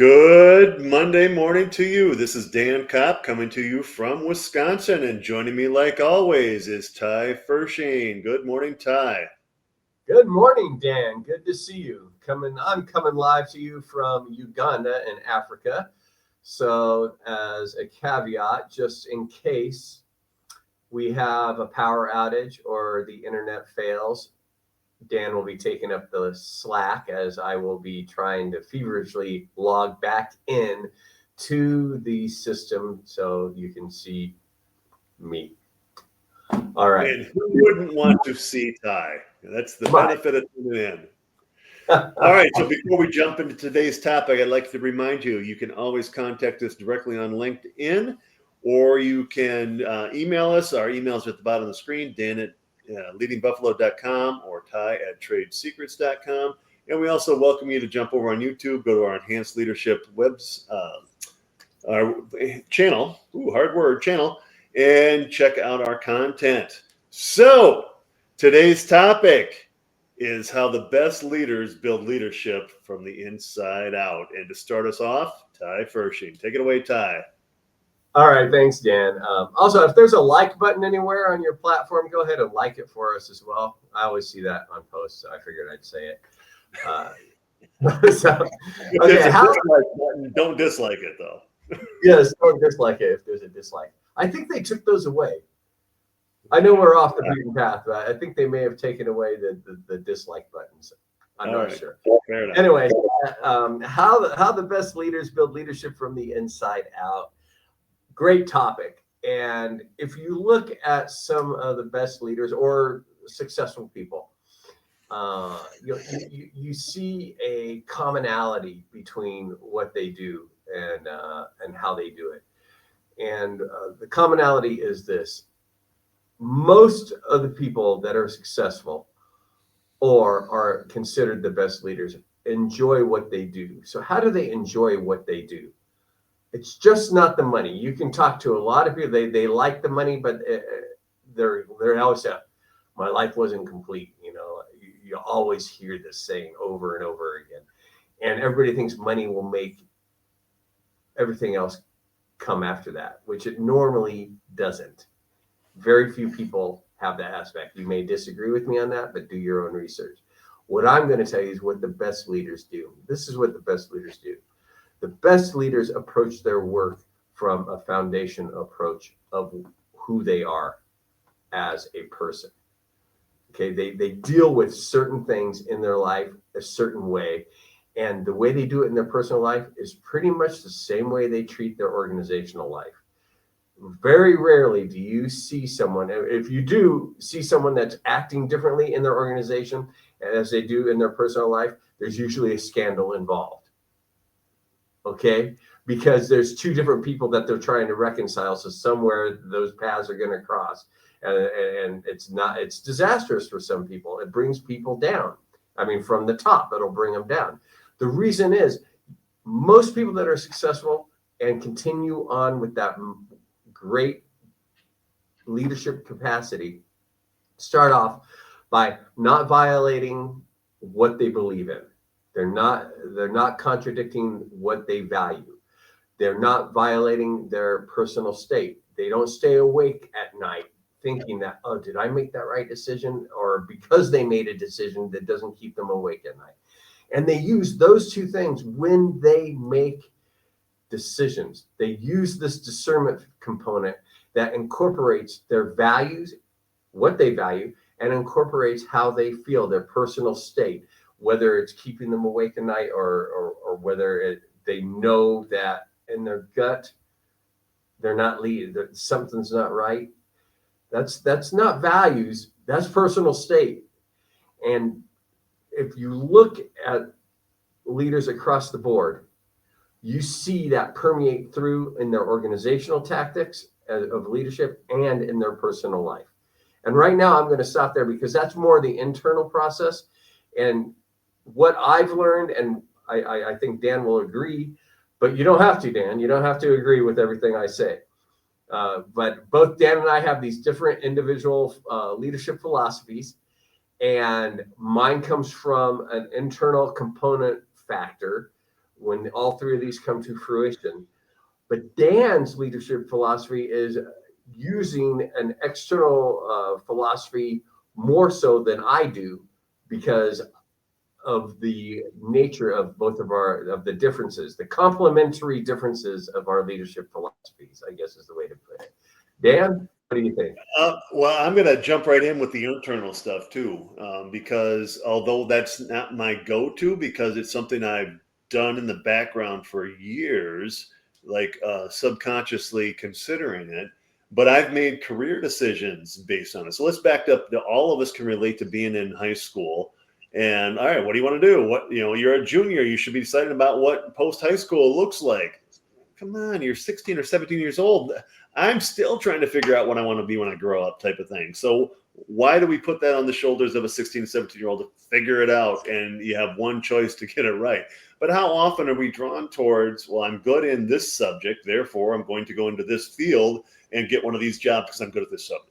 Good Monday morning to you. This is Dan Kopp coming to you from Wisconsin, and joining me, like always, is Ty Fershane. Good morning, Ty. Good morning, Dan. Good to see you. I'm coming live to you from Uganda in Africa. So, as a caveat, just in case we have a power outage or the internet fails, Dan will be taking up the slack as I will be trying to feverishly log back in to the system so you can see me. All right. And who wouldn't want to see Ty? That's the Bye. benefit of tuning in. All right, so before we jump into today's topic, I'd like to remind you, you can always contact us directly on LinkedIn, or you can email us. Our email is at the bottom of the screen, Dan at leadingbuffalo.com or Ty at tradesecrets.com. And we also welcome you to jump over on YouTube, go to our Enhanced Leadership our channel, hard word, channel, and check out our content. So today's topic is how the best leaders build leadership from the inside out. And to start us off, Ty Fershane. Take it away, Ty. All right, thanks, Dan. Also, if there's a like button anywhere on your platform, go ahead and like it for us as well. I always see that on posts, so I figured I'd say it. Dislike button, don't dislike it, though. Yes, don't dislike it if there's a dislike. I think they took those away. I know we're off the beaten path, but I think they may have taken away the dislike buttons. I'm not sure. Anyway, how the best leaders build leadership from the inside out. Great topic. And if you look at some of the best leaders or successful people, you see a commonality between what they do and how they do it. And the commonality is this: most of the people that are successful or are considered the best leaders enjoy what they do. So how do they enjoy what they do? It's just not the money. You can talk to a lot of people. They like the money, but they're always saying, my life wasn't complete. You always hear this saying over and over again. And everybody thinks money will make everything else come after that, which it normally doesn't. Very few people have that aspect. You may disagree with me on that, but do your own research. What I'm going to tell you is what the best leaders do. This is what the best leaders do. The best leaders approach their work from a foundation approach of who they are as a person. Okay, they deal with certain things in their life a certain way, and the way they do it in their personal life is pretty much the same way they treat their organizational life. Very rarely do you see someone, if you do see someone that's acting differently in their organization as they do in their personal life, there's usually a scandal involved. Okay, because there's two different people that they're trying to reconcile. So somewhere those paths are going to cross, and it's disastrous for some people. It brings people down. I mean, from the top, it'll bring them down. The reason is most people that are successful and continue on with that great leadership capacity start off by not violating what they believe in. They're not contradicting what they value. They're not violating their personal state. They don't stay awake at night thinking that, oh, did I make that right decision? Or because they made a decision that doesn't keep them awake at night. And they use those two things when they make decisions. They use this discernment component that incorporates their values, what they value, and incorporates how they feel, their personal state, whether it's keeping them awake at night or whether they know that in their gut they're not leading, that something's not right. That's not values, that's personal state. And if you look at leaders across the board, you see that permeate through in their organizational tactics of leadership and in their personal life. And right now I'm going to stop there because that's more the internal process. And what I've learned, and I think Dan will agree, but you don't have to, Dan. You don't have to agree with everything I say. But both Dan and I have these different individual leadership philosophies, and mine comes from an internal component factor when all three of these come to fruition. But Dan's leadership philosophy is using an external philosophy more so than I do, because of the nature of both of the differences, the complementary differences of our leadership philosophies, I guess is the way to put it. Dan, what do you think? Well, I'm going to jump right in with the internal stuff too, because although that's not my go-to, because it's something I've done in the background for years, like subconsciously considering it, but I've made career decisions based on it. So let's back up. All of us can relate to being in high school. And all right, what do you want to do? You're a junior. You should be deciding about what post-high school looks like. Come on, you're 16 or 17 years old. I'm still trying to figure out what I want to be when I grow up, type of thing. So why do we put that on the shoulders of a 16, 17-year-old to figure it out? And you have one choice to get it right. But how often are we drawn towards, well, I'm good in this subject, therefore I'm going to go into this field and get one of these jobs because I'm good at this subject.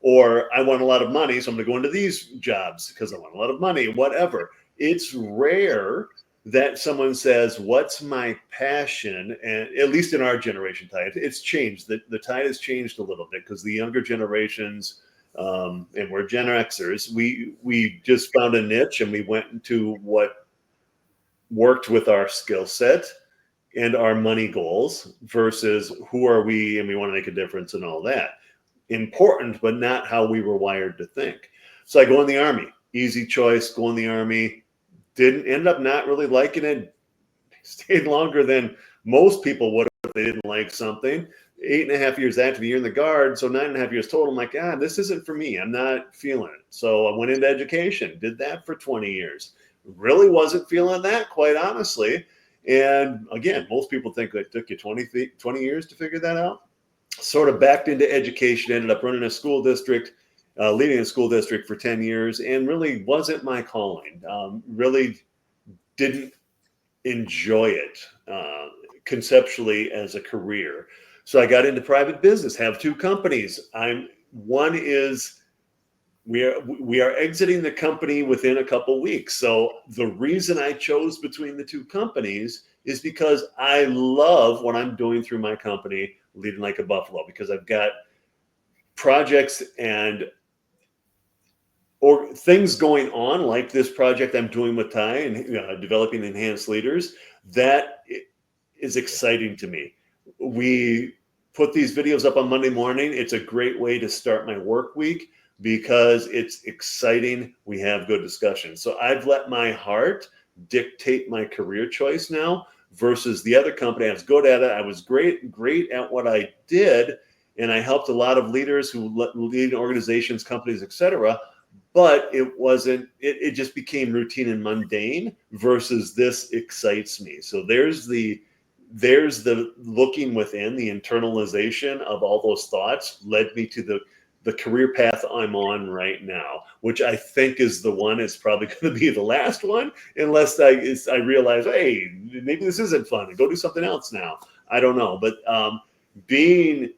Or I want a lot of money, so I'm going to go into these jobs because I want a lot of money, whatever. It's rare that someone says, what's my passion? And at least in our generation, Ty, it's changed. The tide has changed a little bit because the younger generations, and we're Gen Xers, we just found a niche and we went into what worked with our skill set and our money goals versus who are we and we want to make a difference and all that. Important, but not how we were wired to think. So I go in the Army, easy choice, go in the Army. Didn't end up not really liking it. Stayed longer than most people would if they didn't like something. 8.5 years after the year in the Guard, so 9.5 years total. I'm like, this isn't for me. I'm not feeling it. So I went into education, did that for 20 years. Really wasn't feeling that, quite honestly. And again, most people think it took you 20 years to figure that out. Sort of backed into education, ended up running a school district, leading a school district for 10 years, and really wasn't my calling. Really didn't enjoy it conceptually as a career. So I got into private business, have two companies. We are exiting the company within a couple weeks. So the reason I chose between the two companies is because I love what I'm doing through my company, Leading Like a Buffalo, because I've got projects and or things going on like this project I'm doing with Ty and developing enhanced leaders. That is exciting to me. We put these videos up on Monday morning. It's a great way to start my work week because it's exciting. We have good discussions. So I've let my heart dictate my career choice now versus the other company. I was good at it. I was great at what I did. And I helped a lot of leaders who lead organizations, companies, etc. But it just became routine and mundane versus this excites me. So there's the looking within, the internalization of all those thoughts led me to the career path I'm on right now, which I think is the one. It's probably going to be the last one, unless I realize, hey, maybe this isn't fun and go do something else now. I don't know. But being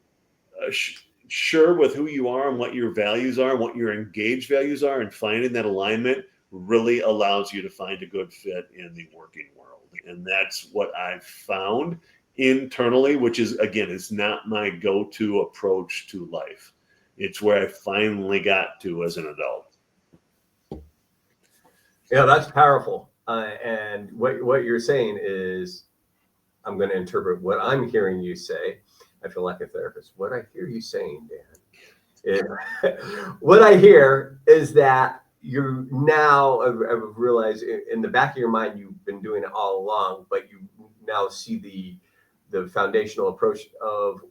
sure with who you are and what your values are and what your engaged values are and finding that alignment really allows you to find a good fit in the working world. And that's what I've found internally, which is, again, is not my go-to approach to life. It's where I finally got to as an adult. Yeah, that's powerful. And what you're saying is, I'm going to interpret what I'm hearing you say. I feel like a therapist. What I hear you saying, Dan, what I hear is that you now have realized in the back of your mind, you've been doing it all along, but you now see the foundational approach of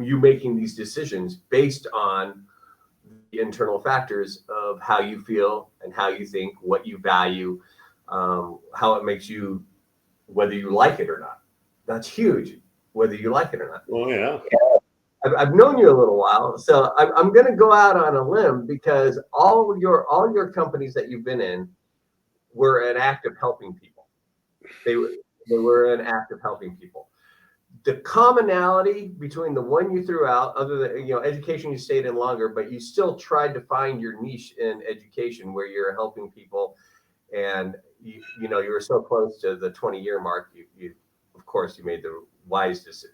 you making these decisions based on the internal factors of how you feel and how you think, what you value, how it makes you, whether you like it or not. That's huge, whether you like it or not. Oh, yeah. I've known you a little while, so I'm going to go out on a limb because all your companies that you've been in were an act of helping people. They were an act of helping people. The commonality between the one you threw out, other than education, you stayed in longer, but you still tried to find your niche in education where you're helping people and you know, you were so close to the 20-year mark. You of course, you made the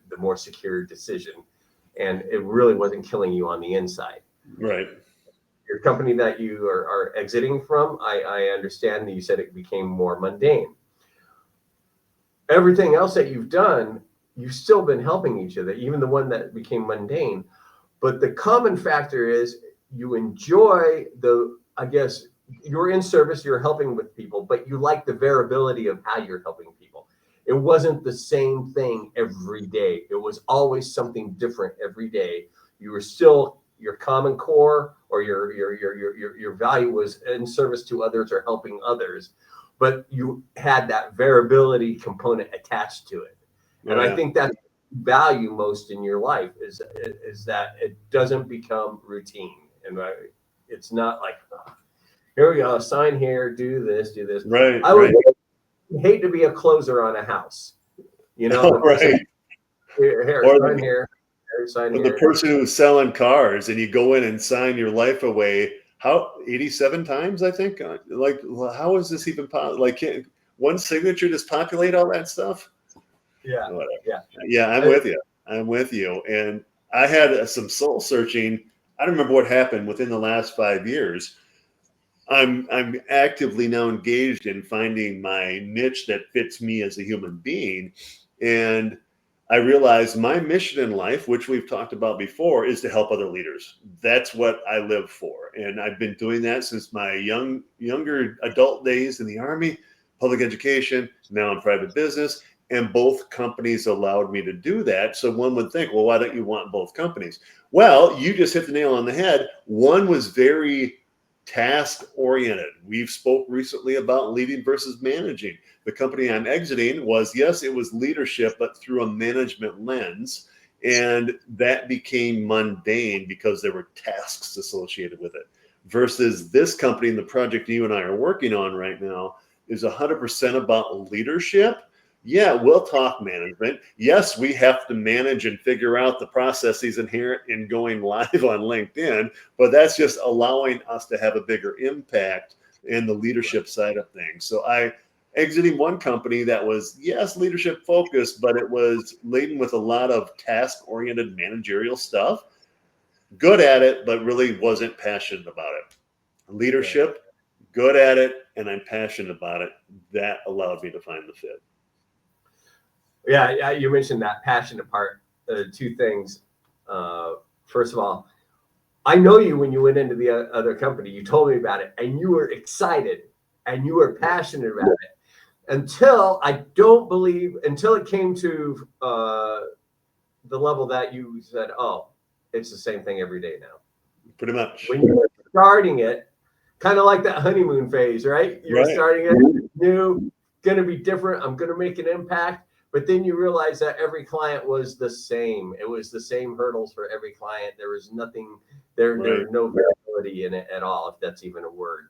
the more secure decision, and it really wasn't killing you on the inside. Right. Your company that you are exiting from, I understand that you said it became more mundane. Everything else that you've done, you've still been helping each other, even the one that became mundane. But the common factor is you enjoy I guess, you're in service, you're helping with people, but you like the variability of how you're helping people. It wasn't the same thing every day. It was always something different every day. You were still your common core, or your value was in service to others or helping others, but you had that variability component attached to it. And I think that's value most in your life is that it doesn't become routine, and it's not like, oh, here we go, sign here, do this. Right. I would hate to be a closer on a house, you know. Right. Here, Or sign here, sign or here. the person who's selling cars, and you go in and sign your life away. How 87 times, I think. Like, how is this even possible? Like, one signature just populate all that stuff? Yeah. Whatever. Yeah. Yeah, I'm with you. I'm with you. And I had some soul searching. I don't remember what happened within the last 5 years. I'm actively now engaged in finding my niche that fits me as a human being. And I realized my mission in life, which we've talked about before, is to help other leaders. That's what I live for. And I've been doing that since my younger adult days in the Army, public education, now in private business. And both companies allowed me to do that. So one would think, well, why don't you want both companies? Well, you just hit the nail on the head. One was very task oriented. We've spoke recently about leading versus managing. The company I'm exiting was, yes, it was leadership, but through a management lens. And that became mundane because there were tasks associated with it. Versus this company and the project you and I are working on right now is 100% about leadership. Yeah, we'll talk management. Yes, we have to manage and figure out the processes inherent in going live on LinkedIn, but that's just allowing us to have a bigger impact in the leadership side of things. So I exiting one company that was, yes, leadership focused, but it was laden with a lot of task oriented managerial stuff. Good at it, but really wasn't passionate about it. Leadership, good at it, and I'm passionate about it. That allowed me to find the fit. Yeah, you mentioned that passionate part. Two things. First of all, I know you when you went into the other company. You told me about it, and you were excited, and you were passionate about it. Until it came to the level that you said, "Oh, it's the same thing every day now." Pretty much. When you were starting it, kind of like that honeymoon phase, right? You're starting it new, going to be different. I'm going to make an impact. But then you realize that every client was the same. It was the same hurdles for every client. There was nothing, there was no variability in it at all, if that's even a word.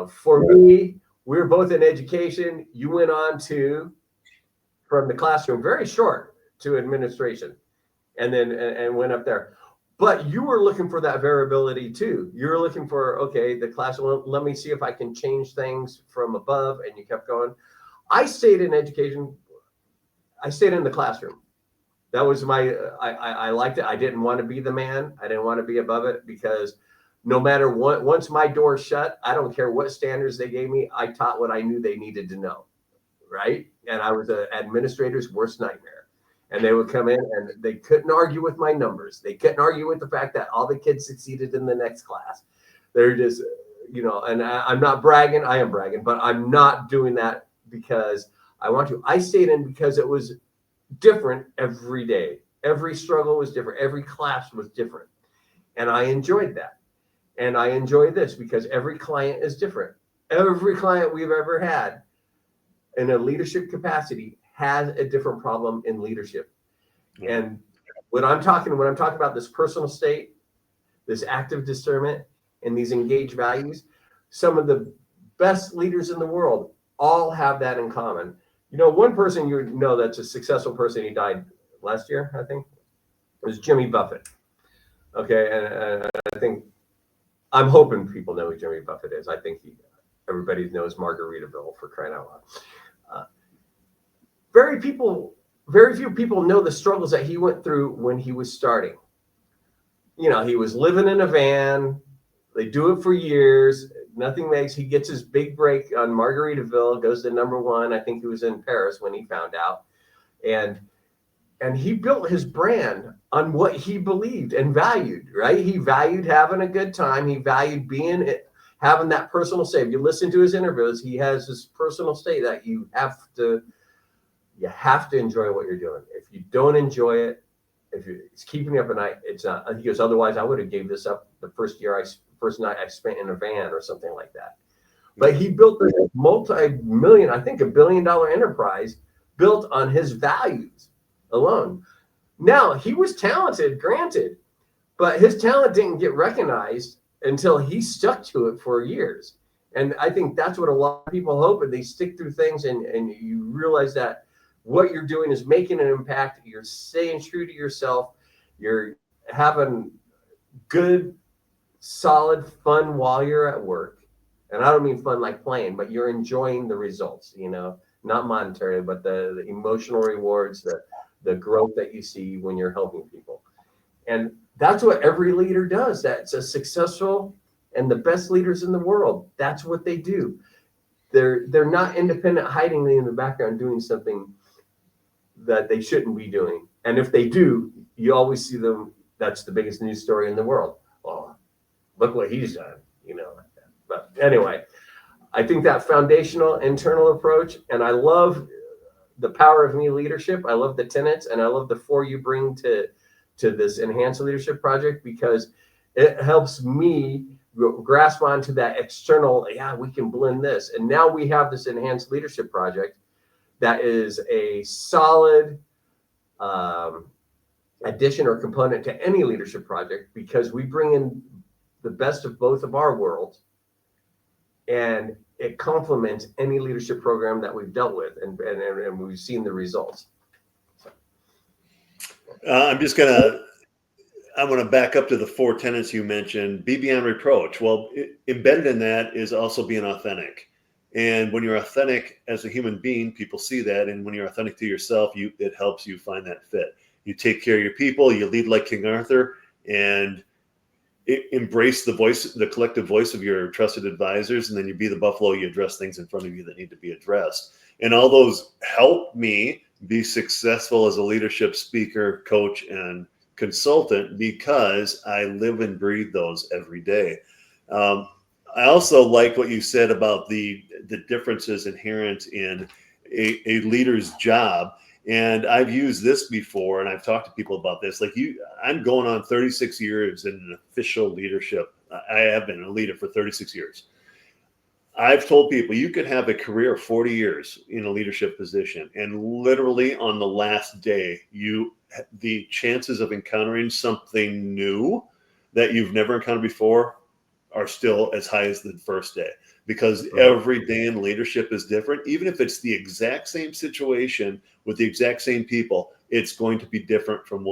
For me, we were both in education. You went on from the classroom, very short, to administration, and then and went up there. But you were looking for that variability too. You were looking for, okay, the class, let me see if I can change things from above, and you kept going. I stayed in education. I stayed in the classroom. That was I liked it. I didn't want to be the man. I didn't want to be above it, because no matter what, once my door shut, I don't care what standards they gave me. I taught what I knew they needed to know. Right. And I was an administrator's worst nightmare. And they would come in and they couldn't argue with my numbers. They couldn't argue with the fact that all the kids succeeded in the next class. They're just, and I'm not bragging. I am bragging, but I'm not doing that because I want to. I stayed in because it was different every day. Every struggle was different. Every class was different. And I enjoyed that. And I enjoy this because every client is different. Every client we've ever had in a leadership capacity has a different problem in leadership. Mm-hmm. And when I'm talking about this personal state, this active discernment, and these engaged values, some of the best leaders in the world all have that in common. One person that's a successful person, he died last year, I think, was Jimmy Buffett. Okay, and I think, I'm hoping people know who Jimmy Buffett is. I think everybody knows Margaritaville, for crying out loud. Very few people know the struggles that he went through when he was starting. You know, he was living in a van. They do it for years. Nothing makes. He gets his big break on Margaritaville, goes to #1. I think he was in Paris when he found out. And he built his brand on what he believed and valued, right? He valued having a good time. He valued having that personal state. If you listen to his interviews, he has this personal state that you have to enjoy what you're doing. If you don't enjoy it, if it's keeping you up at night, it's not. He goes, otherwise I would have gave this up the first night I spent in a van or something like that. But he built this multi-million, I think $1 billion enterprise built on his values alone. Now, he was talented, granted, but his talent didn't get recognized until he stuck to it for years. And I think that's what a lot of people hope, and they stick through things, and you realize that what you're doing is making an impact. You're staying true to yourself. You're having good, solid fun while you're at work. And I don't mean fun like playing, but you're enjoying the results, you know, not monetary, but the emotional rewards, the growth that you see when you're helping people. And that's what every leader does. That's a successful, and the best leaders in the world, that's what they do. They're not independent, hiding in the background doing something that they shouldn't be doing. And if they do, you always see them. That's the biggest news story in the world. Oh, look what he's done, you know. But anyway, I think that foundational internal approach, and I love the Power of Me leadership. I love the tenets, and I love the 4 you bring to this Enhanced Leadership Project, because it helps me grasp onto that external, we can blend this. And now we have this Enhanced Leadership Project that is a solid addition or component to any leadership project, because we bring in the best of both of our worlds, and it complements any leadership program that we've dealt with, and we've seen the results. I want to back up to the 4 tenets you mentioned. Be beyond reproach. Well, embedded in that is also being authentic. And when you're authentic as a human being, people see that. And when you're authentic to yourself, it helps you find that fit. You take care of your people, you lead like King Arthur, and embrace the collective voice of your trusted advisors. And then you be the buffalo, you address things in front of you that need to be addressed. And all those help me be successful as a leadership speaker, coach, and consultant, because I live and breathe those every day. I also like what you said about the differences inherent in a leader's job. And I've used this before, and I've talked to people about this. Like I'm going on 36 years in an official leadership. I have been a leader for 36 years. I've told people you could have a career of 40 years in a leadership position, and literally on the last day, the chances of encountering something new that you've never encountered before are still as high as the first day, because every day in leadership is different. Even if it's the exact same situation with the exact same people, it's going to be different from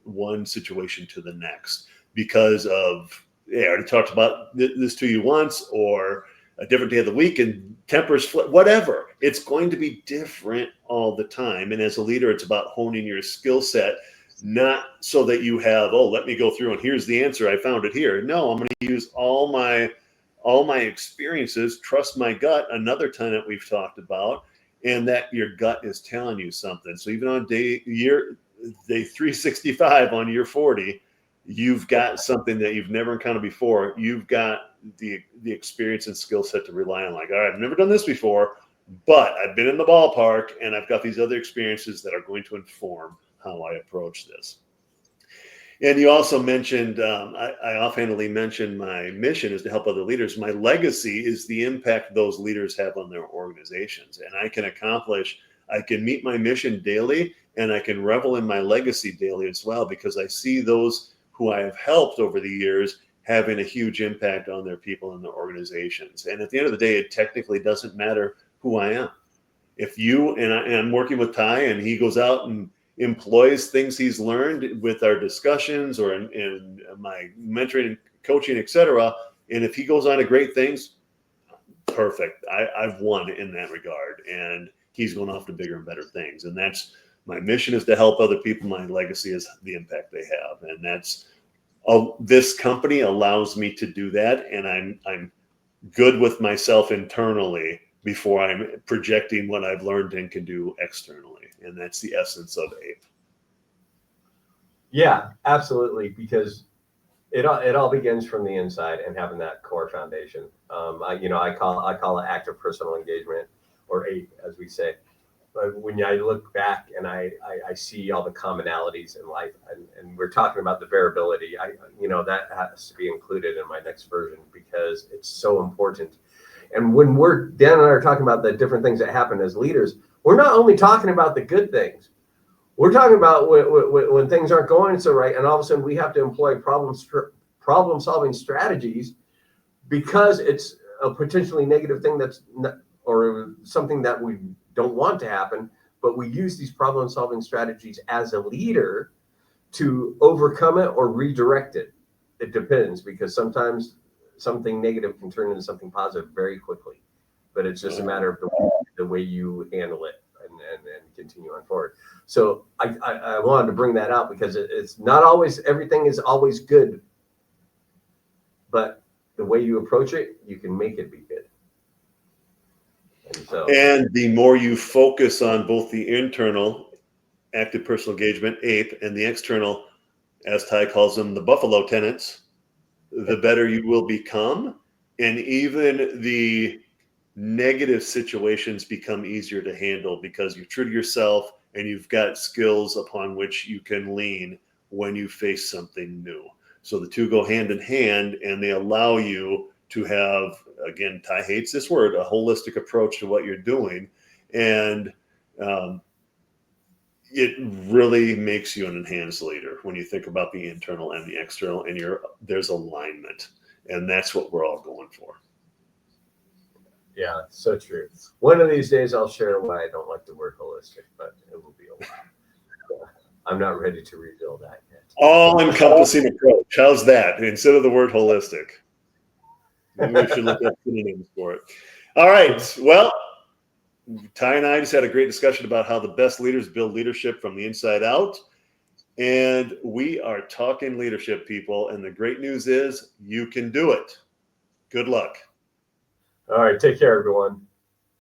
one situation to the next, because of, I already talked about this to you once, or a different day of the week, and tempers flip, whatever. It's going to be different all the time. And as a leader, it's about honing your skill set, not so that you have, let me go through and here's the answer, I found it here. No, I'm going to use all my experiences, trust my gut, another tenet we've talked about, and that your gut is telling you something. So even on day 365 on year 40, you've got something that you've never encountered before. You've got the experience and skill set to rely on. Like, all right, I've never done this before, but I've been in the ballpark, and I've got these other experiences that are going to inform how I approach this. And you also mentioned, I offhandedly mentioned my mission is to help other leaders. My legacy is the impact those leaders have on their organizations. And I can meet my mission daily, and I can revel in my legacy daily as well, because I see those who I have helped over the years having a huge impact on their people and their organizations. And at the end of the day, it technically doesn't matter who I am. If I'm working with Ty, and he goes out and employs things he's learned with our discussions or in my mentoring and coaching, etc. And if he goes on to great things, perfect. I've won in that regard, and he's going off to bigger and better things. And that's my mission, is to help other people. My legacy is the impact they have, and that's this company allows me to do that. And I'm good with myself internally before I'm projecting what I've learned and can do externally, and that's the essence of APE. Yeah, absolutely, because it all begins from the inside and having that core foundation. I call it active personal engagement, or APE, as we say. But when I look back and I see all the commonalities in life, and we're talking about the variability, that has to be included in my next version because it's so important. And when Dan and I are talking about the different things that happen as leaders, we're not only talking about the good things. We're talking about when things aren't going so right, and all of a sudden we have to employ problem-solving strategies because it's a potentially negative thing or something that we don't want to happen, but we use these problem-solving strategies as a leader to overcome it or redirect it. It depends, because sometimes something negative can turn into something positive very quickly, but it's just a matter of the way you handle it and continue on forward. So I wanted to bring that out because it's not always, everything is always good, but the way you approach it, you can make it be good. And the more you focus on both the internal active personal engagement, APE, and the external, as Ty calls them, the buffalo tenants, the better you will become. And even the negative situations become easier to handle because you're true to yourself and you've got skills upon which you can lean when you face something new. So the two go hand in hand, and they allow you to have, again, Ty hates this word, a holistic approach to what you're doing. And it really makes you an enhanced leader when you think about the internal and the external, and there's alignment. And that's what we're all going for. Yeah, so true. One of these days I'll share why I don't like the word holistic, but it will be a while. I'm not ready to reveal that yet. All-encompassing approach. How's that? Instead of the word holistic. Maybe we should look up synonyms for it. All right. Well, Ty and I just had a great discussion about how the best leaders build leadership from the inside out. And we are talking leadership, people. And the great news is you can do it. Good luck. All right. Take care, everyone.